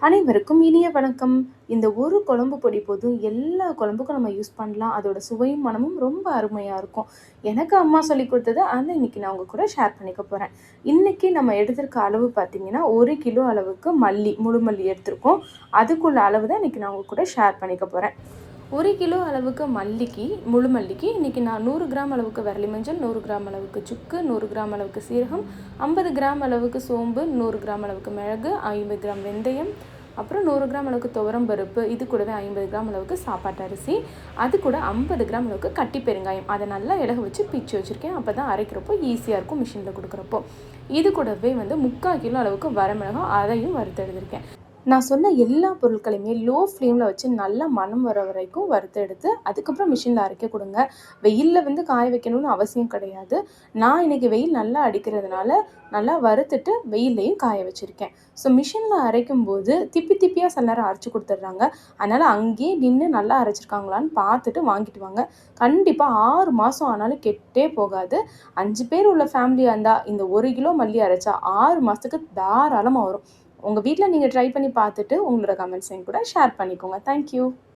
அனைவருக்கும் இனிய வணக்கம். இந்த ஒரு குழம்பு பொடி போதும் எல்லா குழம்புக்கும் நம்ம யூஸ் பண்ணலாம். அதோட சுவையும், மணமும் ரொம்ப அருமையா இருக்கும். எனக்கு அம்மா சொல்லிக் குடுத்தது, அத இன்னைக்கு நான் உங்க கூட ஷேர் பண்ணிக்க போறேன். இன்னைக்கு நம்ம எடுத்திருக்க அளவு பார்த்தீங்கன்னா, 1 கிலோ அளவுக்கு மல்லி, முழு மல்லி எடுத்திருக்கோம். அதுக்குள்ள அளவு தான் இன்னைக்கு நான் உங்க கூட ஷேர் பண்ணிக்க போறேன். 1 கிலோ அளவுக்கு மல்லிக்கு, முழு மல்லிக்கு இன்னைக்கு நான் 100 கிராம் அளவுக்கு விரலி மஞ்சள், 100 கிராம் அளவுக்கு சுக்கு, 100 கிராம் அளவுக்கு சீரகம், 50 கிராம் அளவுக்கு சோம்பு, 100 கிராம் அளவுக்கு மிளகு, 50 கிராம் வெந்தயம், அப்புறம் 100 கிராம் அளவுக்கு துவரம் பருப்பு, இது கூடவே 50 கிராம் அளவுக்கு சாப்பாட்டு அரிசி, அது கூட 50 கிராம் அளவுக்கு கட்டி பெருங்காயம். அதை நல்லா இலக வச்சு பிச்சு வச்சுருக்கேன். அப்போ தான் அரைக்கிறப்போ ஈஸியாக இருக்கும் மிஷினில் கொடுக்குறப்போ. இது கூடவே 3/4 கிலோ அளவுக்கு வரமிளகாய், அதையும் வறுத்து எடுத்திருக்கேன். நான் சொன்ன எல்லா பொருட்களையுமே லோ ஃப்ளேமில் வச்சு நல்லா மணம் வர வரைக்கும் வறுத்து எடுத்து அதுக்கப்புறம் மிஷினில் அரைக்க கொடுங்க. வெயிலில் காய வைக்கணும்னு அவசியம் கிடையாது. நான் இன்றைக்கி வெயில் நல்லா அடிக்கிறதுனால நல்லா வறுத்துட்டு வெயில்லையும் காய வச்சுருக்கேன். ஸோ மிஷினில் அரைக்கும்போது திப்பி திப்பியாக சில நேரம் அரைச்சி கொடுத்துட்றாங்க. அதனால் அங்கேயே நின்று நல்லா அரைச்சிருக்காங்களான்னு பார்த்துட்டு வாங்கிட்டு வாங்க. கண்டிப்பாக 6 மாதம் ஆனாலும் கெட்டே போகாது. 5 பேர் உள்ள ஃபேமிலியாக இருந்தால் இந்த 1 கிலோ மல்லி அரைச்சா 6 மாதத்துக்கு தாராளமாக வரும். உங்கள் வீட்டில் நீங்கள் ட்ரை பண்ணி பார்த்துட்டு உங்களோட கமெண்ட்ஸையும் கூட ஷேர் பண்ணிக்கோங்க. தேங்க்யூ.